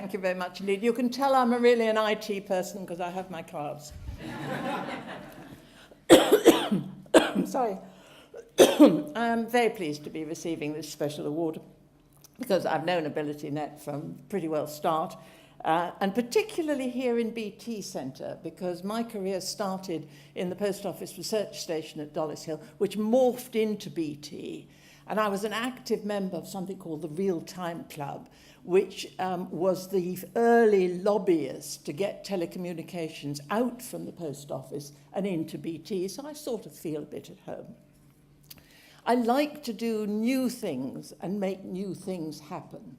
Thank you very much indeed. You can tell I'm really an IT person because I have my cards. Sorry. I am very pleased to be receiving this special award because I've known AbilityNet from pretty well start, and particularly here in BT Centre, because my career started in the Post Office Research Station at Dollis Hill, which morphed into BT. And I was an active member of something called the Real Time Club, which was the early lobbyist to get telecommunications out from the post office and into BT, so I sort of feel a bit at home. I like to do new things and make new things happen.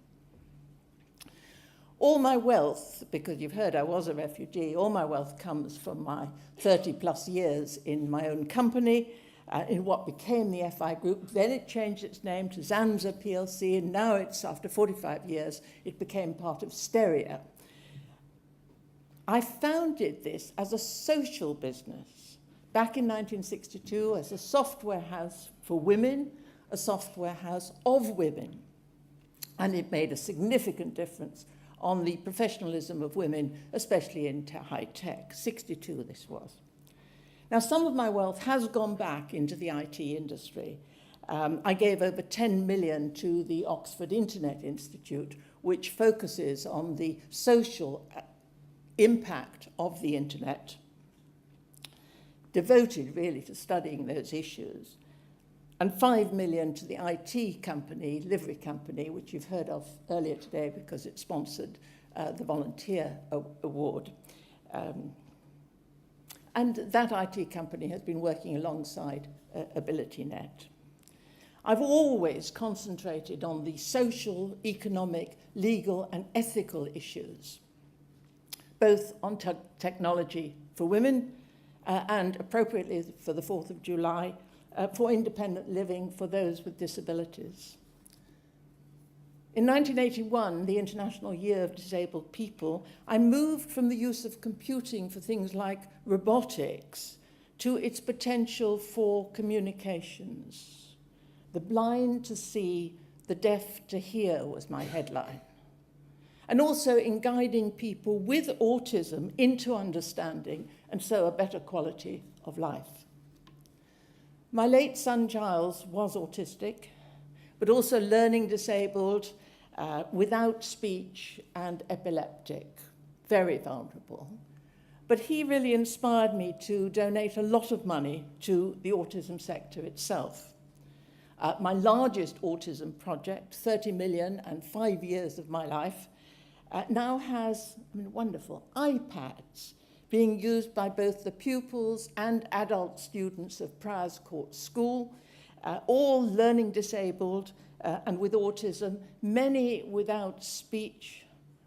All my wealth, because you've heard I was a refugee, all my wealth comes from my 30 plus years in my own company, in what became the FI Group. Then it changed its name to Zanza PLC, and now it's, after 45 years, it became part of Stereo. I founded this as a social business back in 1962 as a software house for women, a software house of women. And it made a significant difference on the professionalism of women, especially in high tech. 62 this was. Now, some of my wealth has gone back into the IT industry. I gave over 10 million to the Oxford Internet Institute, which focuses on the social impact of the internet, devoted really to studying those issues. And 5 million to the IT company, Livery Company, which you've heard of earlier today because it sponsored the Volunteer Award. And that IT company has been working alongside AbilityNet. I've always concentrated on the social, economic, legal, and ethical issues, both on technology for women and appropriately for the 4th of July, for independent living for those with disabilities. In 1981, the International Year of Disabled People, I moved from the use of computing for things like robotics to its potential for communications. The blind to see, the deaf to hear was my headline. And also in guiding people with autism into understanding and so a better quality of life. My late son Giles was autistic, but also learning disabled, without speech and epileptic, very vulnerable. But he really inspired me to donate a lot of money to the autism sector itself. My largest autism project, 30 million and 5 years of my life, now has wonderful iPads being used by both the pupils and adult students of Priors Court School, all learning disabled and with autism, many without speech,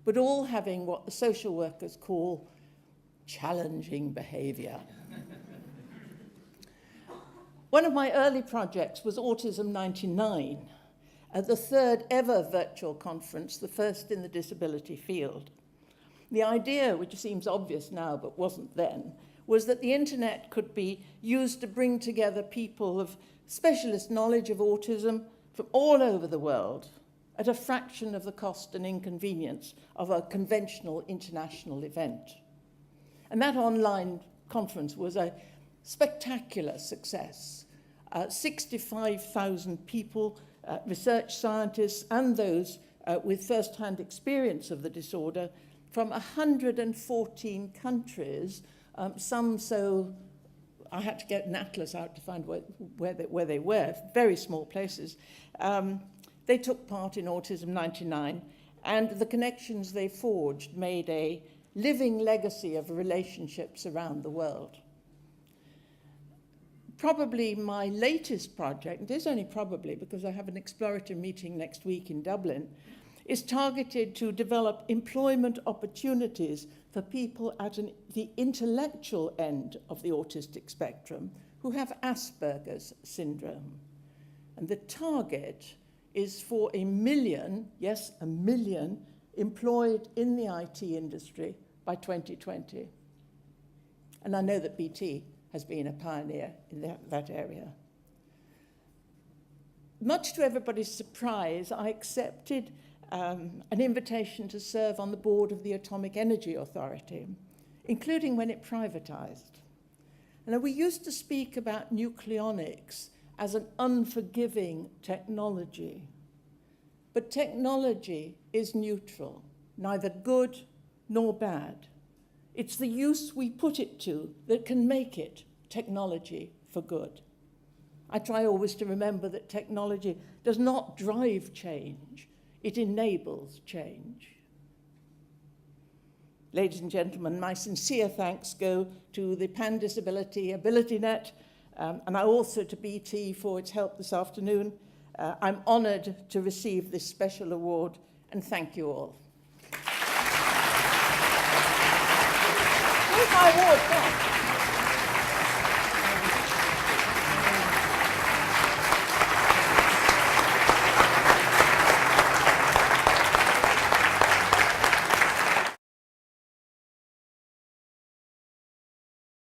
but all having what the social workers call challenging behavior. One of my early projects was Autism 99, the third ever virtual conference, the first in the disability field. The idea, which seems obvious now but wasn't then, was that the internet could be used to bring together people of specialist knowledge of autism from all over the world at a fraction of the cost and inconvenience of a conventional international event. And that online conference was a spectacular success. 65,000 people, research scientists and those with first-hand experience of the disorder from 114 countries, some so I had to get an atlas out to find where they were, very small places. They took part in Autism 99, and the connections they forged made a living legacy of relationships around the world. Probably my latest project, it is only probably because I have an exploratory meeting next week in Dublin, is targeted to develop employment opportunities for people at the intellectual end of the autistic spectrum who have Asperger's syndrome. And the target is for 1 million, yes, 1 million, employed in the IT industry by 2020. And I know that BT has been a pioneer in that area. Much to everybody's surprise, I accepted an invitation to serve on the board of the Atomic Energy Authority, including when it privatized. And we used to speak about nucleonics as an unforgiving technology. But technology is neutral, neither good nor bad. It's the use we put it to that can make it technology for good. I try always to remember that technology does not drive change, it enables change. Ladies and gentlemen, my sincere thanks go to the Pan Disability AbilityNet and also to BT for its help this afternoon. I'm honoured to receive this special award, and thank you all. Where's my award gone?